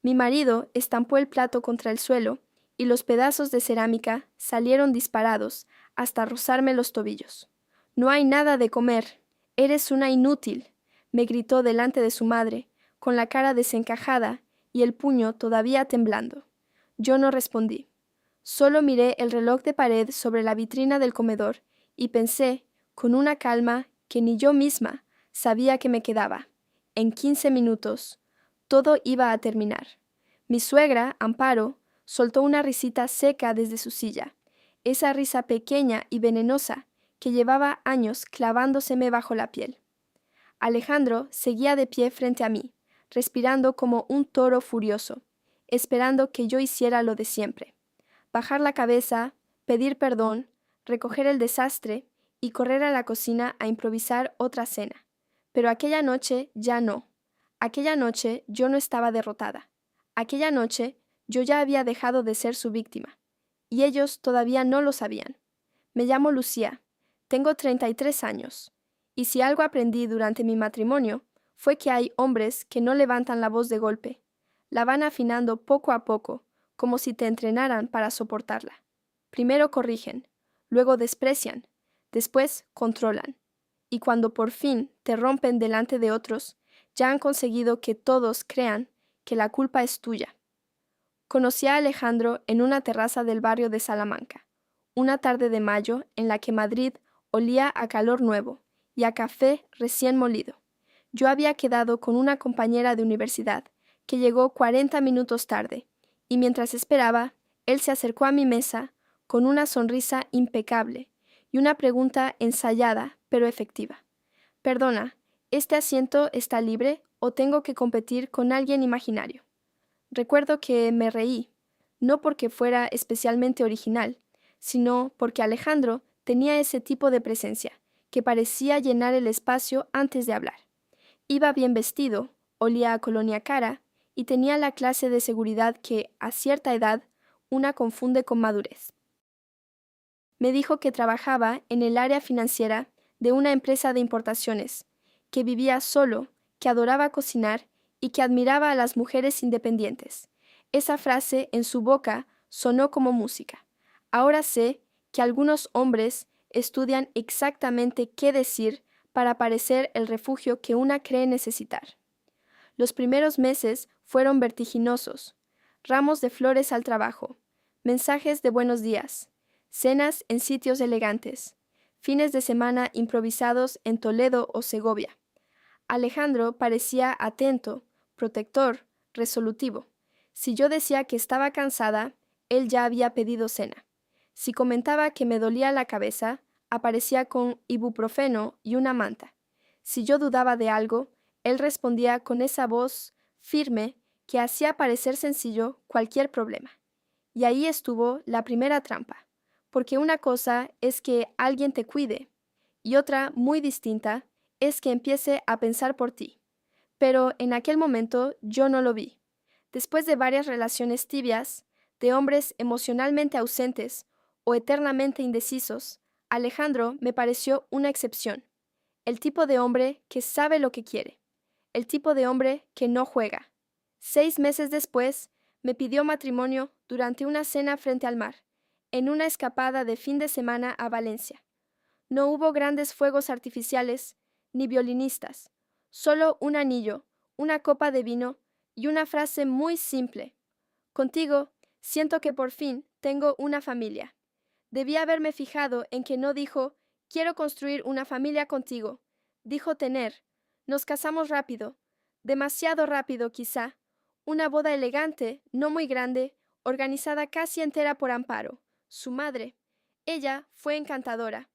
Mi marido estampó el plato contra el suelo y los pedazos de cerámica salieron disparados hasta rozarme los tobillos. «No hay nada de comer. Eres una inútil», me gritó delante de su madre, con la cara desencajada y el puño todavía temblando. Yo no respondí. Solo miré el reloj de pared sobre la vitrina del comedor y pensé, con una calma que ni yo misma sabía que me quedaba. En 15 minutos, todo iba a terminar. Mi suegra, Amparo, soltó una risita seca desde su silla, esa risa pequeña y venenosa que llevaba años clavándoseme bajo la piel. Alejandro seguía de pie frente a mí, respirando como un toro furioso, esperando que yo hiciera lo de siempre. Bajar la cabeza, pedir perdón, recoger el desastre y correr a la cocina a improvisar otra cena. Pero aquella noche ya no. Aquella noche yo no estaba derrotada. Aquella noche yo ya había dejado de ser su víctima. Y ellos todavía no lo sabían. Me llamo Lucía. Tengo 33 años. Y si algo aprendí durante mi matrimonio, fue que hay hombres que no levantan la voz de golpe. La van afinando poco a poco, como si te entrenaran para soportarla. Primero corrigen, luego desprecian, después controlan. Y cuando por fin te rompen delante de otros, ya han conseguido que todos crean que la culpa es tuya. Conocí a Alejandro en una terraza del barrio de Salamanca, una tarde de mayo en la que Madrid olía a calor nuevo y a café recién molido. Yo había quedado con una compañera de universidad que llegó 40 minutos tarde, y mientras esperaba, él se acercó a mi mesa con una sonrisa impecable y una pregunta ensayada pero efectiva. «Perdona, ¿este asiento está libre o tengo que competir con alguien imaginario?» Recuerdo que me reí, no porque fuera especialmente original, sino porque Alejandro tenía ese tipo de presencia, que parecía llenar el espacio antes de hablar. Iba bien vestido, olía a colonia cara y tenía la clase de seguridad que, a cierta edad, una confunde con madurez. Me dijo que trabajaba en el área financiera de una empresa de importaciones, que vivía solo, que adoraba cocinar y que admiraba a las mujeres independientes. Esa frase en su boca sonó como música. Ahora sé que algunos hombres estudian exactamente qué decir para parecer el refugio que una cree necesitar. Los primeros meses fueron vertiginosos. Ramos de flores al trabajo, mensajes de buenos días, cenas en sitios elegantes, fines de semana improvisados en Toledo o Segovia. Alejandro parecía atento, protector, resolutivo. Si yo decía que estaba cansada, él ya había pedido cena. Si comentaba que me dolía la cabeza, aparecía con ibuprofeno y una manta. Si yo dudaba de algo, él respondía con esa voz firme que hacía parecer sencillo cualquier problema. Y ahí estuvo la primera trampa, porque una cosa es que alguien te cuide, y otra, muy distinta, es que empiece a pensar por ti. Pero en aquel momento yo no lo vi. Después de varias relaciones tibias, de hombres emocionalmente ausentes o eternamente indecisos, Alejandro me pareció una excepción. El tipo de hombre que sabe lo que quiere. El tipo de hombre que no juega. 6 meses después, me pidió matrimonio durante una cena frente al mar, en una escapada de fin de semana a Valencia. No hubo grandes fuegos artificiales, ni violinistas, solo un anillo, una copa de vino y una frase muy simple. «Contigo, siento que por fin tengo una familia». Debí haberme fijado en que no dijo «quiero construir una familia contigo», dijo «tener». Nos casamos rápido, demasiado rápido quizá, una boda elegante, no muy grande, organizada casi entera por Amparo, su madre. Ella fue encantadora.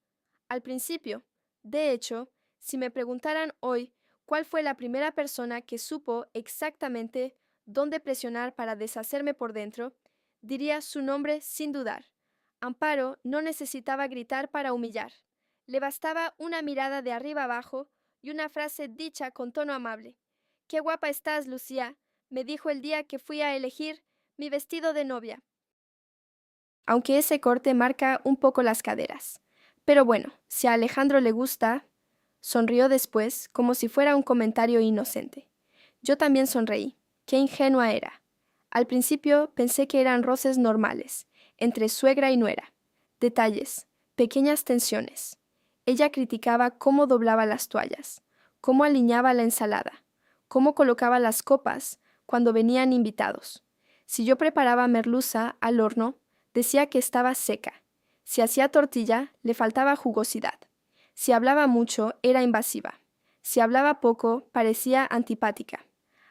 Al principio, de hecho, si me preguntaran hoy cuál fue la primera persona que supo exactamente dónde presionar para deshacerme por dentro, diría su nombre sin dudar. Amparo no necesitaba gritar para humillar. Le bastaba una mirada de arriba abajo y una frase dicha con tono amable. «Qué guapa estás, Lucía», me dijo el día que fui a elegir mi vestido de novia. Aunque ese corte marca un poco las caderas. Pero bueno, si a Alejandro le gusta, sonrió después como si fuera un comentario inocente. Yo también sonreí. Qué ingenua era. Al principio pensé que eran roces normales, entre suegra y nuera. Detalles, pequeñas tensiones. Ella criticaba cómo doblaba las toallas, cómo aliñaba la ensalada, cómo colocaba las copas cuando venían invitados. Si yo preparaba merluza al horno, decía que estaba seca. Si hacía tortilla, le faltaba jugosidad. Si hablaba mucho, era invasiva. Si hablaba poco, parecía antipática.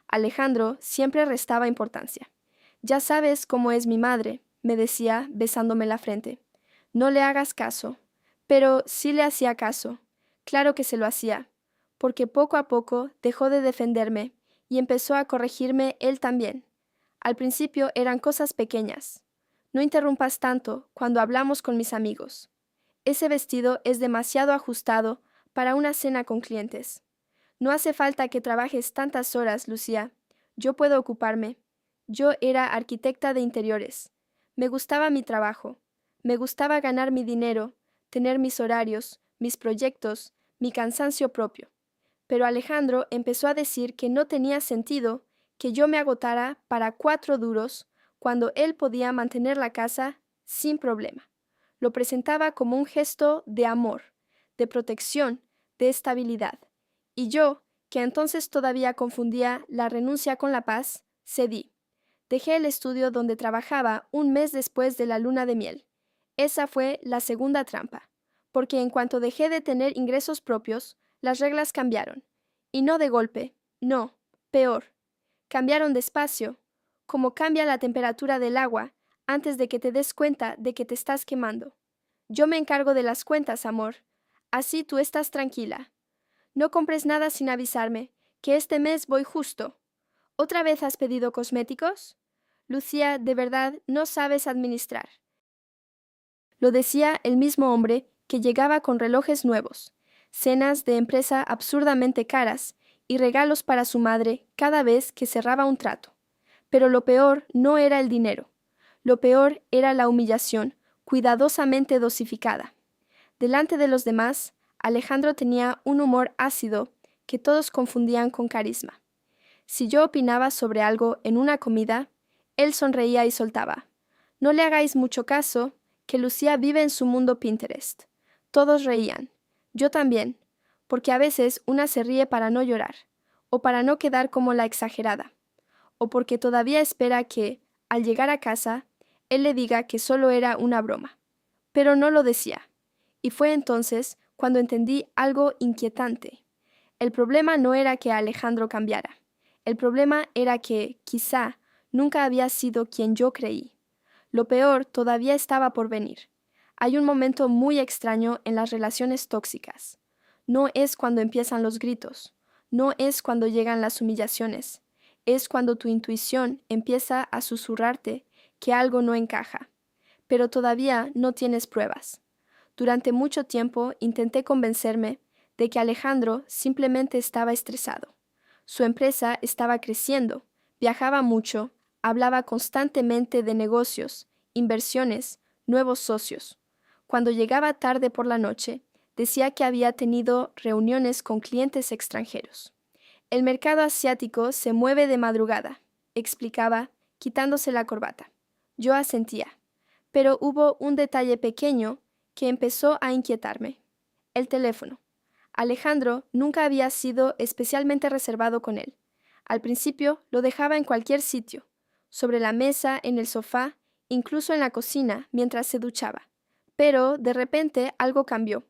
Alejandro siempre restaba importancia. Ya sabes cómo es mi madre, me decía, besándome la frente. No le hagas caso. Pero sí le hacía caso. Claro que se lo hacía, porque poco a poco dejó de defenderme y empezó a corregirme él también. Al principio eran cosas pequeñas. No interrumpas tanto cuando hablamos con mis amigos. Ese vestido es demasiado ajustado para una cena con clientes. No hace falta que trabajes tantas horas, Lucía. Yo puedo ocuparme. Yo era arquitecta de interiores. Me gustaba mi trabajo. Me gustaba ganar mi dinero, tener mis horarios, mis proyectos, mi cansancio propio. Pero Alejandro empezó a decir que no tenía sentido que yo me agotara para 4 duros cuando él podía mantener la casa sin problema. Lo presentaba como un gesto de amor, de protección, de estabilidad. Y yo, que entonces todavía confundía la renuncia con la paz, cedí. Dejé el estudio donde trabajaba un mes después de la luna de miel. Esa fue la segunda trampa, porque en cuanto dejé de tener ingresos propios, las reglas cambiaron. Y no de golpe, no, peor. Cambiaron despacio, como cambia la temperatura del agua antes de que te des cuenta de que te estás quemando. Yo me encargo de las cuentas, amor. Así tú estás tranquila. No compres nada sin avisarme, que este mes voy justo. ¿Otra vez has pedido cosméticos? Lucía, de verdad, no sabes administrar. Lo decía el mismo hombre que llegaba con relojes nuevos, cenas de empresa absurdamente caras y regalos para su madre cada vez que cerraba un trato. Pero lo peor no era el dinero. Lo peor era la humillación, cuidadosamente dosificada. Delante de los demás, Alejandro tenía un humor ácido que todos confundían con carisma. Si yo opinaba sobre algo en una comida, él sonreía y soltaba: «No le hagáis mucho caso, que Lucía vive en su mundo Pinterest». Todos reían. Yo también, porque a veces una se ríe para no llorar, o para no quedar como la exagerada, o porque todavía espera que, al llegar a casa, él le diga que solo era una broma. Pero no lo decía. Y fue entonces cuando entendí algo inquietante. El problema no era que Alejandro cambiara. El problema era que, quizá, nunca había sido quien yo creí. Lo peor todavía estaba por venir. Hay un momento muy extraño en las relaciones tóxicas. No es cuando empiezan los gritos. No es cuando llegan las humillaciones. Es cuando tu intuición empieza a susurrarte que algo no encaja. Pero todavía no tienes pruebas. Durante mucho tiempo intenté convencerme de que Alejandro simplemente estaba estresado. Su empresa estaba creciendo, viajaba mucho, hablaba constantemente de negocios, inversiones, nuevos socios. Cuando llegaba tarde por la noche, decía que había tenido reuniones con clientes extranjeros. El mercado asiático se mueve de madrugada, explicaba, quitándose la corbata. Yo asentía, pero hubo un detalle pequeño que empezó a inquietarme: el teléfono. Alejandro nunca había sido especialmente reservado con él. Al principio lo dejaba en cualquier sitio, sobre la mesa, en el sofá, incluso en la cocina, mientras se duchaba. Pero, de repente, algo cambió.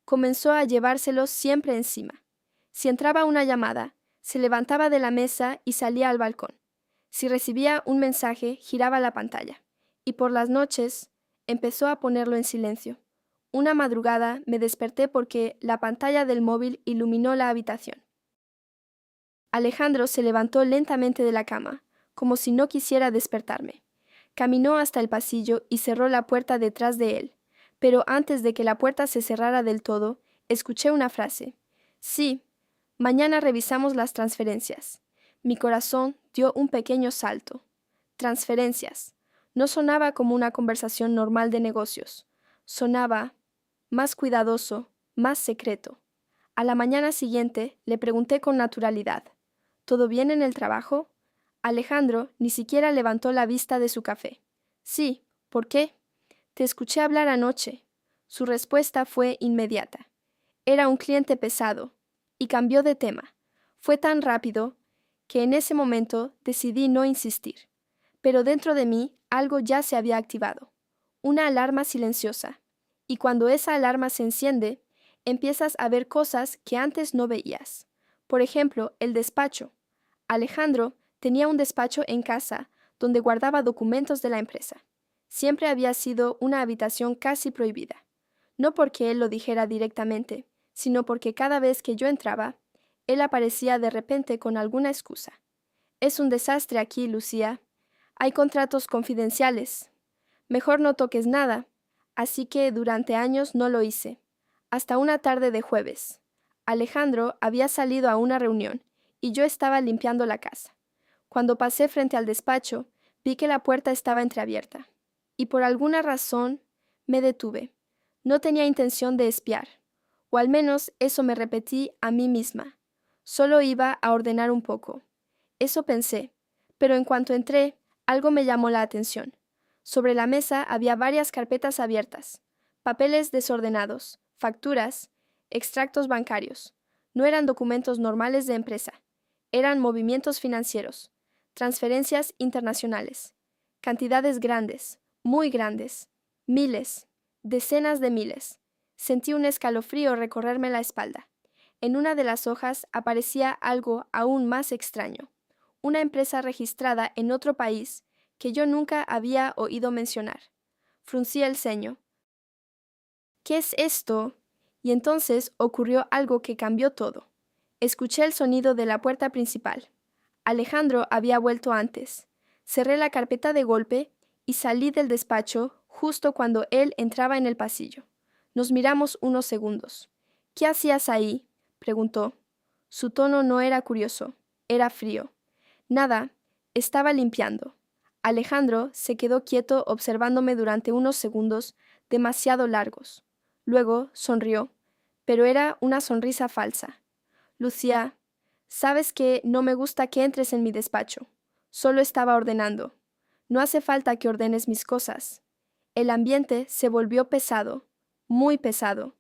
Comenzó a llevárselo siempre encima. Si entraba una llamada, se levantaba de la mesa y salía al balcón. Si recibía un mensaje, giraba la pantalla. Y por las noches, empezó a ponerlo en silencio. Una madrugada me desperté porque la pantalla del móvil iluminó la habitación. Alejandro se levantó lentamente de la cama, como si no quisiera despertarme. Caminó hasta el pasillo y cerró la puerta detrás de él. Pero antes de que la puerta se cerrara del todo, escuché una frase. «Sí, mañana revisamos las transferencias». Mi corazón dio un pequeño salto. Transferencias. No sonaba como una conversación normal de negocios. Sonaba más cuidadoso, más secreto. A la mañana siguiente le pregunté con naturalidad: «¿Todo bien en el trabajo?» Alejandro ni siquiera levantó la vista de su café. Sí, ¿por qué? Te escuché hablar anoche. Su respuesta fue inmediata. Era un cliente pesado, y cambió de tema. Fue tan rápido que en ese momento decidí no insistir. Pero dentro de mí algo ya se había activado. Una alarma silenciosa. Y cuando esa alarma se enciende, empiezas a ver cosas que antes no veías. Por ejemplo, el despacho. Alejandro tenía un despacho en casa donde guardaba documentos de la empresa. Siempre había sido una habitación casi prohibida. No porque él lo dijera directamente, sino porque cada vez que yo entraba, él aparecía de repente con alguna excusa. Es un desastre aquí, Lucía. Hay contratos confidenciales. Mejor no toques nada. Así que durante años no lo hice. Hasta una tarde de jueves. Alejandro había salido a una reunión y yo estaba limpiando la casa. Cuando pasé frente al despacho, vi que la puerta estaba entreabierta. Y por alguna razón me detuve. No tenía intención de espiar, o al menos eso me repetí a mí misma. Solo iba a ordenar un poco. Eso pensé, pero en cuanto entré, algo me llamó la atención. Sobre la mesa había varias carpetas abiertas, papeles desordenados, facturas, extractos bancarios. No eran documentos normales de empresa, eran movimientos financieros, transferencias internacionales, cantidades grandes, muy grandes, miles, decenas de miles. Sentí un escalofrío recorrerme la espalda. En una de las hojas aparecía algo aún más extraño, una empresa registrada en otro país que yo nunca había oído mencionar. Fruncí el ceño. ¿Qué es esto? Y entonces ocurrió algo que cambió todo. Escuché el sonido de la puerta principal. Alejandro había vuelto antes. Cerré la carpeta de golpe y salí del despacho justo cuando él entraba en el pasillo. Nos miramos unos segundos. ¿Qué hacías ahí?, preguntó. Su tono no era curioso, era frío. Nada, estaba limpiando. Alejandro se quedó quieto observándome durante unos segundos demasiado largos. Luego sonrió, pero era una sonrisa falsa. Lucía, sabes que no me gusta que entres en mi despacho. Solo estaba ordenando. No hace falta que ordenes mis cosas. El ambiente se volvió pesado, muy pesado.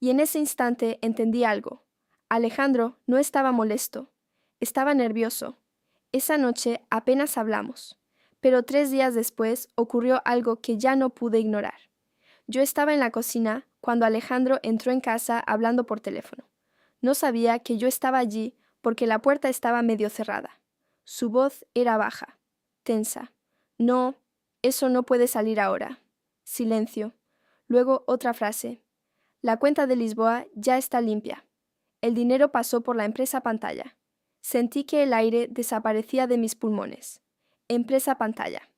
Y en ese instante entendí algo. Alejandro no estaba molesto, estaba nervioso. Esa noche apenas hablamos, pero 3 días después ocurrió algo que ya no pude ignorar. Yo estaba en la cocina cuando Alejandro entró en casa hablando por teléfono. No sabía que yo estaba allí porque la puerta estaba medio cerrada. Su voz era baja, tensa. No, eso no puede salir ahora. Silencio. Luego otra frase. La cuenta de Lisboa ya está limpia. El dinero pasó por la empresa pantalla. Sentí que el aire desaparecía de mis pulmones. Empresa pantalla.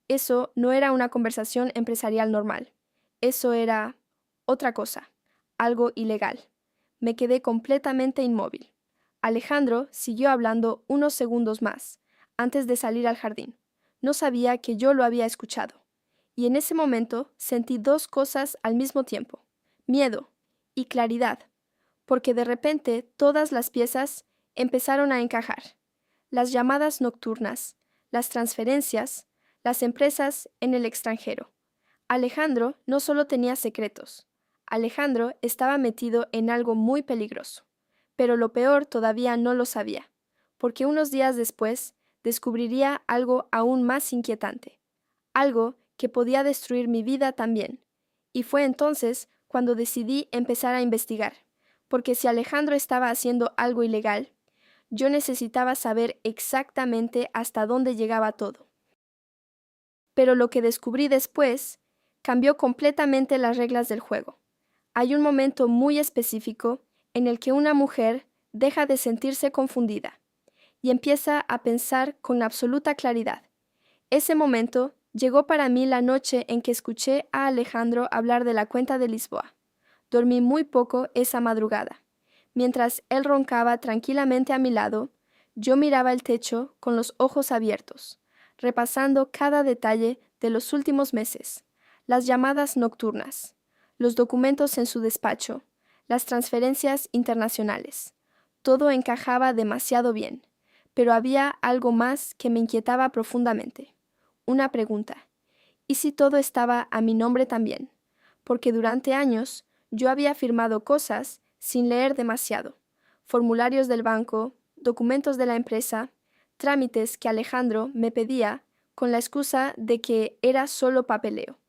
Eso no era una conversación empresarial normal. Eso era otra cosa, algo ilegal. Me quedé completamente inmóvil. Alejandro siguió hablando unos segundos más, antes de salir al jardín. No sabía que yo lo había escuchado. Y en ese momento sentí 2 cosas al mismo tiempo: miedo y claridad, porque de repente todas las piezas empezaron a encajar. Las llamadas nocturnas, las transferencias, las empresas en el extranjero. Alejandro no solo tenía secretos. Alejandro estaba metido en algo muy peligroso. Pero lo peor todavía no lo sabía, porque unos días después descubriría algo aún más inquietante, algo que podía destruir mi vida también. Y fue entonces cuando decidí empezar a investigar, porque si Alejandro estaba haciendo algo ilegal, yo necesitaba saber exactamente hasta dónde llegaba todo. Pero lo que descubrí después cambió completamente las reglas del juego. Hay un momento muy específico en el que una mujer deja de sentirse confundida y empieza a pensar con absoluta claridad. Ese momento llegó para mí la noche en que escuché a Alejandro hablar de la cuenta de Lisboa. Dormí muy poco esa madrugada. Mientras él roncaba tranquilamente a mi lado, yo miraba el techo con los ojos abiertos, repasando cada detalle de los últimos meses, las llamadas nocturnas, los documentos en su despacho, las transferencias internacionales. Todo encajaba demasiado bien, Pero había algo más que me inquietaba profundamente. Una pregunta. ¿Y si todo estaba a mi nombre también? Porque durante años yo había firmado cosas sin leer demasiado. Formularios del banco, documentos de la empresa, trámites que Alejandro me pedía con la excusa de que era solo papeleo.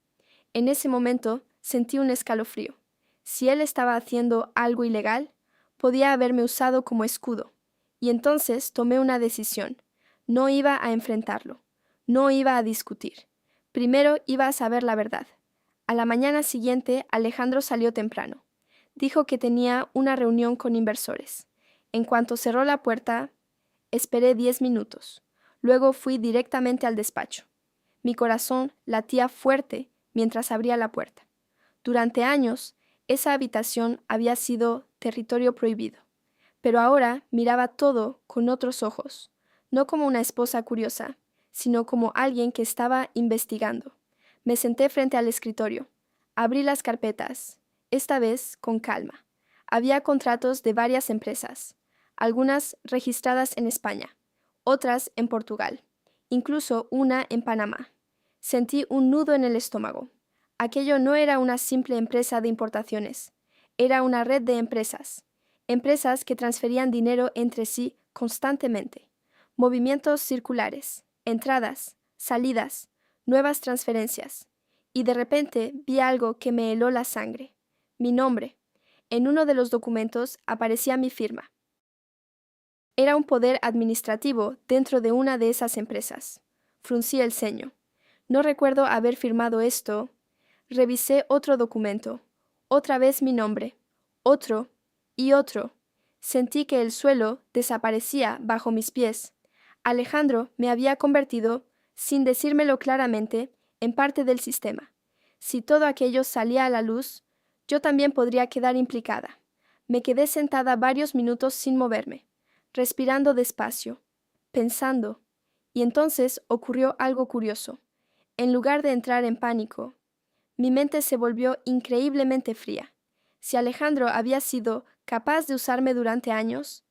En ese momento sentí un escalofrío. Si él estaba haciendo algo ilegal, podía haberme usado como escudo. Y entonces tomé una decisión. No iba a enfrentarlo. No iba a discutir. Primero iba a saber la verdad. A la mañana siguiente, Alejandro salió temprano. Dijo que tenía una reunión con inversores. En cuanto cerró la puerta, esperé 10 minutos. Luego fui directamente al despacho. Mi corazón latía fuerte mientras abría la puerta. Durante años, esa habitación había sido territorio prohibido, pero ahora miraba todo con otros ojos, no como una esposa curiosa, sino como alguien que estaba investigando. Me senté frente al escritorio. Abrí las carpetas, esta vez con calma. Había contratos de varias empresas, algunas registradas en España, otras en Portugal, incluso una en Panamá. Sentí un nudo en el estómago. Aquello no era una simple empresa de importaciones, era una red de empresas, empresas que transferían dinero entre sí constantemente, movimientos circulares, entradas, salidas, nuevas transferencias, y de repente vi algo que me heló la sangre, mi nombre. En uno de los documentos aparecía mi firma. Era un poder administrativo dentro de una de esas empresas. Fruncí el ceño. No recuerdo haber firmado esto. Revisé otro documento, otra vez mi nombre, otro y otro. Sentí que el suelo desaparecía bajo mis pies. Alejandro me había convertido, sin decírmelo claramente, en parte del sistema. Si todo aquello salía a la luz, yo también podría quedar implicada. Me quedé sentada varios minutos sin moverme, respirando despacio, pensando, y entonces ocurrió algo curioso. En lugar de entrar en pánico, mi mente se volvió increíblemente fría. Si Alejandro había sido capaz de usarme durante años,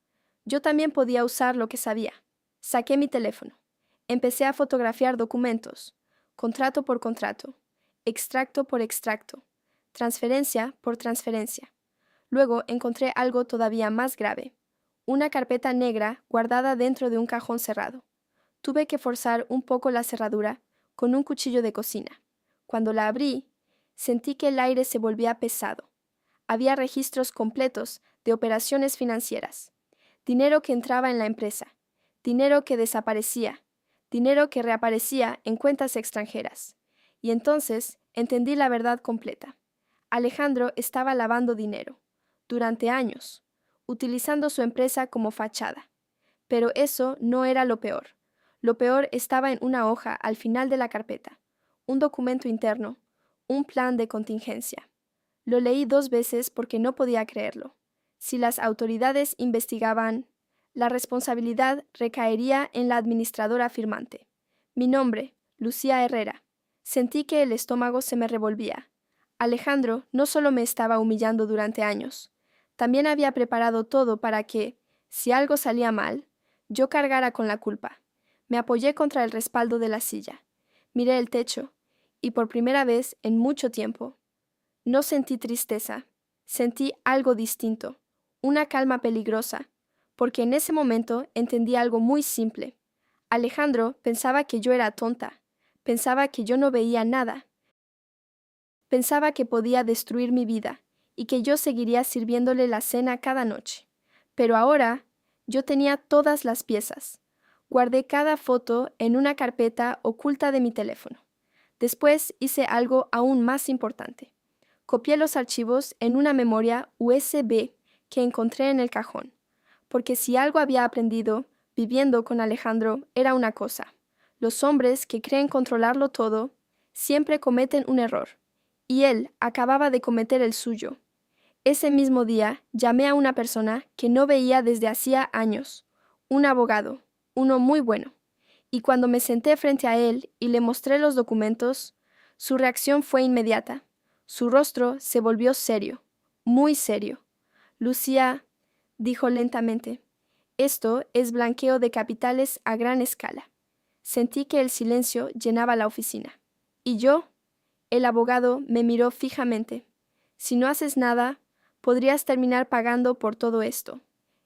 yo también podía usar lo que sabía. Saqué mi teléfono. Empecé a fotografiar documentos, contrato por contrato, extracto por extracto, transferencia por transferencia. Luego encontré algo todavía más grave, una carpeta negra guardada dentro de un cajón cerrado. Tuve que forzar un poco la cerradura con un cuchillo de cocina. Cuando la abrí, sentí que el aire se volvía pesado. Había registros completos de operaciones financieras, dinero que entraba en la empresa, dinero que desaparecía, dinero que reaparecía en cuentas extranjeras. Y entonces entendí la verdad completa. Alejandro estaba lavando dinero, durante años, utilizando su empresa como fachada. Pero eso no era lo peor. Lo peor estaba en una hoja al final de la carpeta, un documento interno, un plan de contingencia. Lo leí 2 veces porque no podía creerlo. Si las autoridades investigaban, la responsabilidad recaería en la administradora firmante. Mi nombre, Lucía Herrera. Sentí que el estómago se me revolvía. Alejandro no solo me estaba humillando durante años, también había preparado todo para que, si algo salía mal, yo cargara con la culpa. Me apoyé contra el respaldo de la silla. Miré el techo, y por primera vez en mucho tiempo, no sentí tristeza, sentí algo distinto, una calma peligrosa, porque en ese momento entendí algo muy simple. Alejandro pensaba que yo era tonta, pensaba que yo no veía nada, pensaba que podía destruir mi vida y que yo seguiría sirviéndole la cena cada noche. Pero ahora yo tenía todas las piezas. Guardé cada foto en una carpeta oculta de mi teléfono. Después hice algo aún más importante. Copié los archivos en una memoria USB que encontré en el cajón, porque si algo había aprendido viviendo con Alejandro era una cosa. Los hombres que creen controlarlo todo siempre cometen un error, y él acababa de cometer el suyo. Ese mismo día llamé a una persona que no veía desde hacía años, un abogado, uno muy bueno, y cuando me senté frente a él y le mostré los documentos, su reacción fue inmediata. Su rostro se volvió serio, muy serio. Lucía, dijo lentamente, Esto es blanqueo de capitales a gran escala. Sentí que el silencio llenaba la oficina. ¿Y yo? El abogado me miró fijamente. Si no haces nada, podrías terminar pagando por todo esto.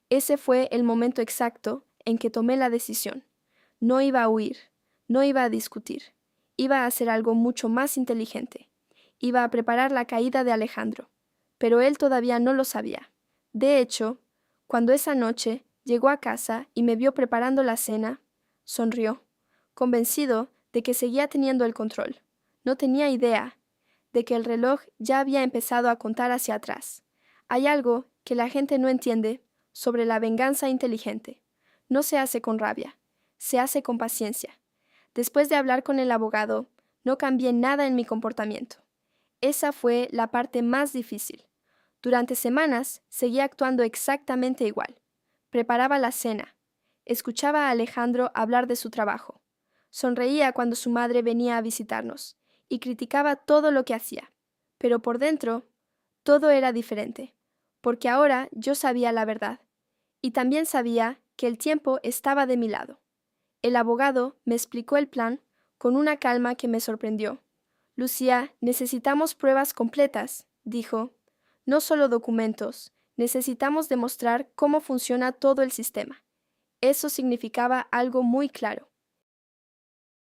Ese fue el momento exacto en que tomé la decisión. No iba a huir, no iba a discutir. Iba a hacer algo mucho más inteligente. Iba a preparar la caída de Alejandro. Pero él todavía no lo sabía. De hecho, cuando esa noche llegó a casa y me vio preparando la cena, sonrió, convencido de que seguía teniendo el control. No tenía idea de que el reloj ya había empezado a contar hacia atrás. Hay algo que la gente no entiende sobre la venganza inteligente. No se hace con rabia, se hace con paciencia. Después de hablar con el abogado, no cambié nada en mi comportamiento. Esa fue la parte más difícil. Durante semanas seguía actuando exactamente igual. Preparaba la cena. Escuchaba a Alejandro hablar de su trabajo. Sonreía cuando su madre venía a visitarnos y criticaba todo lo que hacía. Pero por dentro, todo era diferente, porque ahora yo sabía la verdad. Y también sabía que el tiempo estaba de mi lado. El abogado me explicó el plan con una calma que me sorprendió. Lucía, necesitamos pruebas completas, dijo. No solo documentos, necesitamos demostrar cómo funciona todo el sistema. Eso significaba algo muy claro.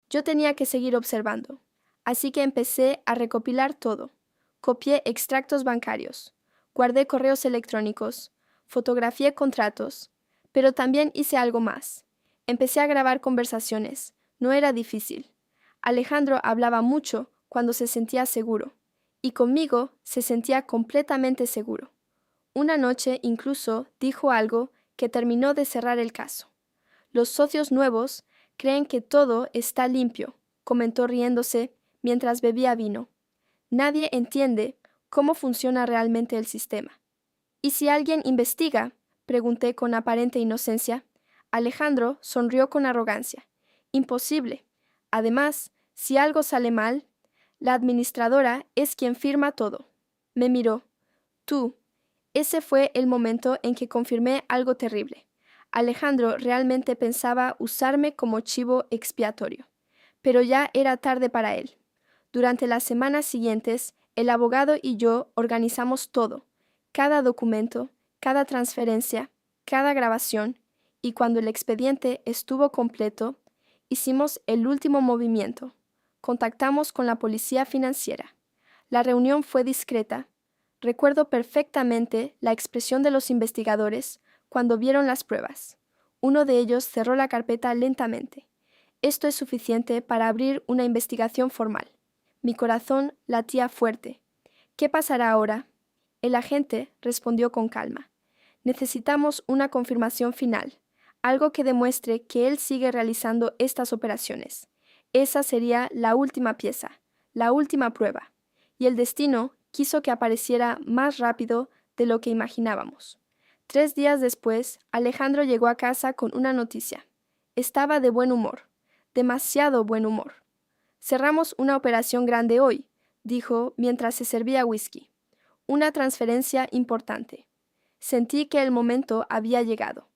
Yo tenía que seguir observando, así que empecé a recopilar todo. Copié extractos bancarios, guardé correos electrónicos, fotografié contratos, pero también hice algo más. Empecé a grabar conversaciones. No era difícil. Alejandro hablaba mucho cuando se sentía seguro, y conmigo se sentía completamente seguro. Una noche incluso dijo algo que terminó de cerrar el caso. Los socios nuevos creen que todo está limpio, comentó riéndose mientras bebía vino. Nadie entiende cómo funciona realmente el sistema. ¿Y si alguien investiga? Pregunté con aparente inocencia. Alejandro sonrió con arrogancia. Imposible. Además, si algo sale mal, la administradora es quien firma todo. Me miró. Tú. Ese fue el momento en que confirmé algo terrible. Alejandro realmente pensaba usarme como chivo expiatorio. Pero ya era tarde para él. Durante las semanas siguientes, el abogado y yo organizamos todo, cada documento, cada transferencia, cada grabación, y cuando el expediente estuvo completo, hicimos el último movimiento. Contactamos con la policía financiera. La reunión fue discreta. Recuerdo perfectamente la expresión de los investigadores cuando vieron las pruebas. Uno de ellos cerró la carpeta lentamente. Esto es suficiente para abrir una investigación formal. Mi corazón latía fuerte. ¿Qué pasará ahora? El agente respondió con calma. Necesitamos una confirmación final, algo que demuestre que él sigue realizando estas operaciones. Esa sería la última pieza, la última prueba. Y el destino quiso que apareciera más rápido de lo que imaginábamos. 3 días después, Alejandro llegó a casa con una noticia. Estaba de buen humor, demasiado buen humor. Cerramos una operación grande hoy, dijo mientras se servía whisky. Una transferencia importante. Sentí que el momento había llegado.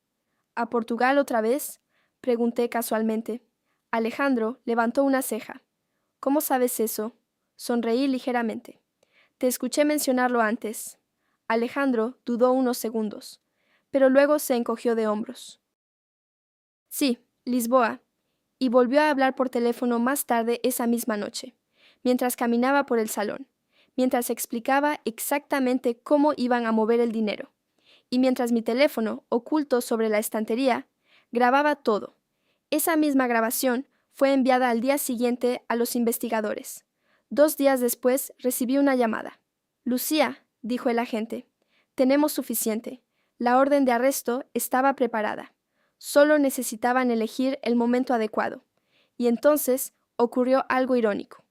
¿A Portugal otra vez? Pregunté casualmente. Alejandro levantó una ceja. ¿Cómo sabes eso? Sonreí ligeramente. Te escuché mencionarlo antes. Alejandro dudó unos segundos, pero luego se encogió de hombros. Sí, Lisboa. Y volvió a hablar por teléfono más tarde esa misma noche, mientras caminaba por el salón, mientras explicaba exactamente cómo iban a mover el dinero, y mientras mi teléfono, oculto sobre la estantería, grababa todo. Esa misma grabación fue enviada al día siguiente a los investigadores. 2 días después recibí una llamada. Lucía, dijo el agente, tenemos suficiente. La orden de arresto estaba preparada. Solo necesitaban elegir el momento adecuado. Y entonces ocurrió algo irónico.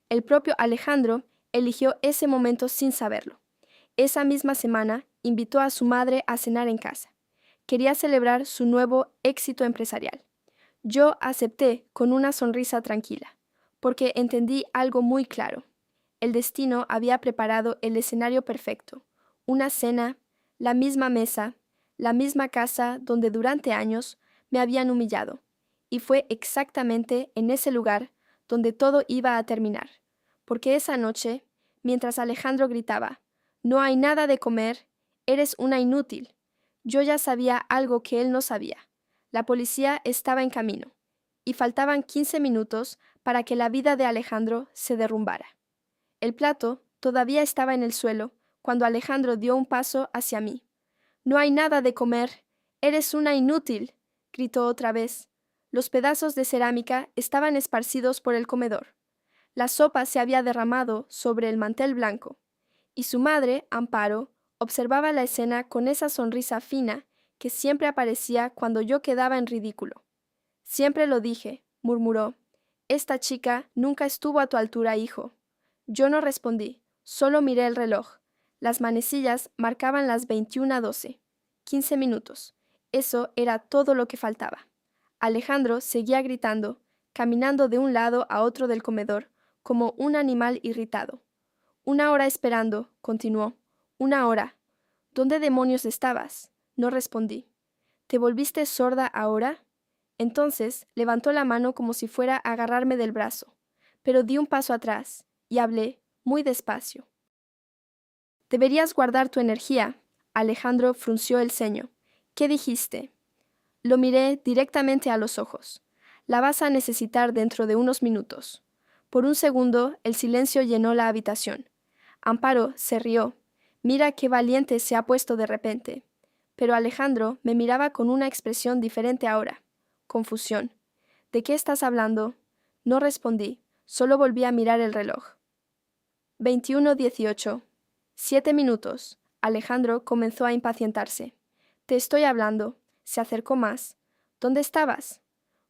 El propio Alejandro eligió ese momento sin saberlo. Esa misma semana invitó a su madre a cenar en casa. Quería celebrar su nuevo éxito empresarial. Yo acepté con una sonrisa tranquila, porque entendí algo muy claro. El destino había preparado el escenario perfecto. Una cena, la misma mesa, la misma casa donde durante años me habían humillado, y fue exactamente en ese lugar donde todo iba a terminar, porque esa noche, mientras Alejandro gritaba, «No hay nada de comer, eres una inútil», yo ya sabía algo que él no sabía. La policía estaba en camino, y faltaban 15 minutos para que la vida de Alejandro se derrumbara. El plato todavía estaba en el suelo cuando Alejandro dio un paso hacia mí. «No hay nada de comer, eres una inútil», gritó otra vez. Los pedazos de cerámica estaban esparcidos por el comedor. La sopa se había derramado sobre el mantel blanco, y su madre, Amparo, observaba la escena con esa sonrisa fina que siempre aparecía cuando yo quedaba en ridículo. «Siempre lo dije», murmuró. «Esta chica nunca estuvo a tu altura, hijo». Yo no respondí, solo miré el reloj. Las manecillas marcaban las 21:12. 15 minutos. Eso era todo lo que faltaba. Alejandro seguía gritando, caminando de un lado a otro del comedor, como un animal irritado. «Una hora esperando», continuó. «Una hora. ¿Dónde demonios estabas?» No respondí. «¿Te volviste sorda ahora?» Entonces levantó la mano como si fuera a agarrarme del brazo, pero di un paso atrás y hablé muy despacio. «Deberías guardar tu energía». Alejandro frunció el ceño. «¿Qué dijiste?» Lo miré directamente a los ojos. «La vas a necesitar dentro de unos minutos». Por un segundo, el silencio llenó la habitación. Amparo se rió. «Mira qué valiente se ha puesto de repente». Pero Alejandro me miraba con una expresión diferente ahora. Confusión. «¿De qué estás hablando?» No respondí, solo volví a mirar el reloj. 21:18. 7 minutos. Alejandro comenzó a impacientarse. «Te estoy hablando». Se acercó más. «¿Dónde estabas?»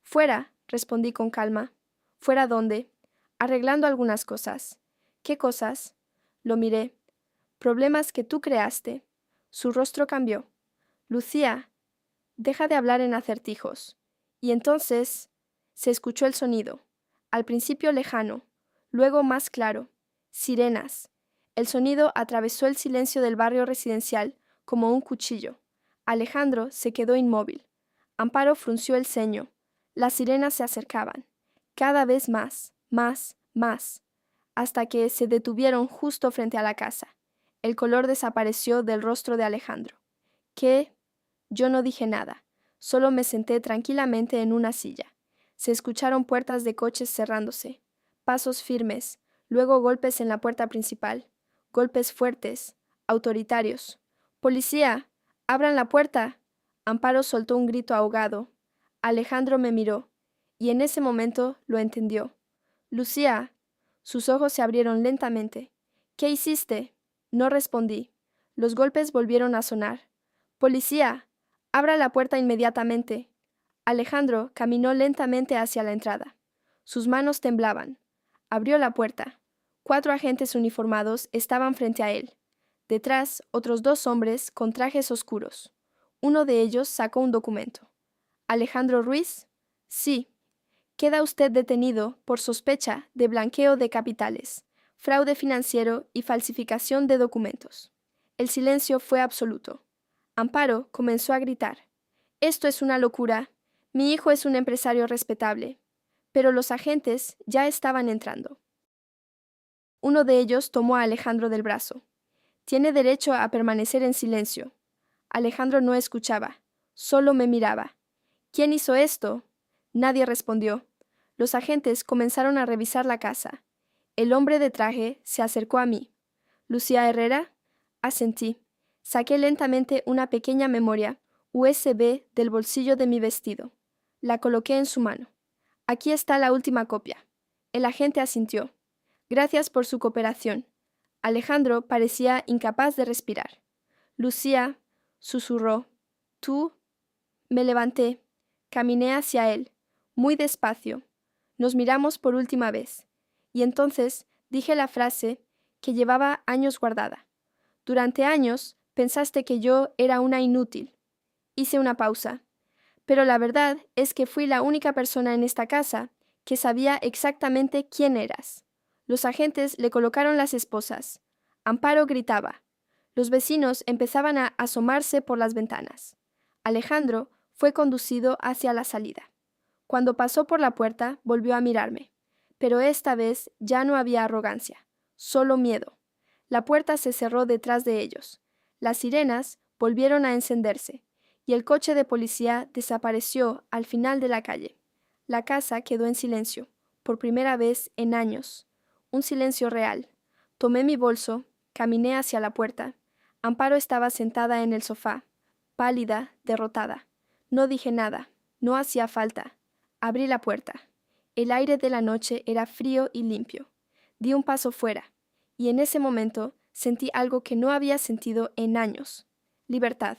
«Fuera», respondí con calma. «¿Fuera dónde?» «Arreglando algunas cosas». «¿Qué cosas?» Lo miré. «Problemas que tú creaste». Su rostro cambió. «Lucía, deja de hablar en acertijos». Y entonces se escuchó el sonido, al principio lejano, luego más claro. Sirenas. El sonido atravesó el silencio del barrio residencial como un cuchillo. Alejandro se quedó inmóvil. Amparo frunció el ceño. Las sirenas se acercaban, cada vez más, hasta que se detuvieron justo frente a la casa. El color desapareció del rostro de Alejandro. ¿Qué? Yo no dije nada, solo me senté tranquilamente en una silla. Se escucharon puertas de coches cerrándose, pasos firmes, luego golpes en la puerta principal, golpes fuertes, autoritarios. «¡Policía! ¡Abran la puerta!». Amparo soltó un grito ahogado. Alejandro me miró, y en ese momento lo entendió. «Lucía». Sus ojos se abrieron lentamente. «¿Qué hiciste?» No respondí. Los golpes volvieron a sonar. «¡Policía! ¡Abra la puerta inmediatamente!». Alejandro caminó lentamente hacia la entrada. Sus manos temblaban. Abrió la puerta. 4 agentes uniformados estaban frente a él. Detrás, otros 2 hombres con trajes oscuros. Uno de ellos sacó un documento. «¿Alejandro Ruiz?» «Sí». «Queda usted detenido por sospecha de blanqueo de capitales, fraude financiero y falsificación de documentos». El silencio fue absoluto. Amparo comenzó a gritar. «Esto es una locura. Mi hijo es un empresario respetable». Pero los agentes ya estaban entrando. Uno de ellos tomó a Alejandro del brazo. «Tiene derecho a permanecer en silencio». Alejandro no escuchaba, solo me miraba. «¿Quién hizo esto?» Nadie respondió. Los agentes comenzaron a revisar la casa. El hombre de traje se acercó a mí. «¿Lucía Herrera?» Asentí. Saqué lentamente una pequeña memoria USB del bolsillo de mi vestido. La coloqué en su mano. «Aquí está la última copia». El agente asintió. «Gracias por su cooperación». Alejandro parecía incapaz de respirar. «Lucía», susurró. «¿Tú?» Me levanté. Caminé hacia él, muy despacio. Nos miramos por última vez. Y entonces dije la frase que llevaba años guardada. «Durante años pensaste que yo era una inútil». Hice una pausa. «Pero la verdad es que fui la única persona en esta casa que sabía exactamente quién eras». Los agentes le colocaron las esposas. Amparo gritaba. Los vecinos empezaban a asomarse por las ventanas. Alejandro fue conducido hacia la salida. Cuando pasó por la puerta, volvió a mirarme, pero esta vez ya no había arrogancia, solo miedo. La puerta se cerró detrás de ellos. Las sirenas volvieron a encenderse, y el coche de policía desapareció al final de la calle. La casa quedó en silencio, por primera vez en años. Un silencio real. Tomé mi bolso, caminé hacia la puerta. Amparo estaba sentada en el sofá, pálida, derrotada. No dije nada, no hacía falta. Abrí la puerta. El aire de la noche era frío y limpio. Di un paso fuera, y en ese momento sentí algo que no había sentido en años: libertad.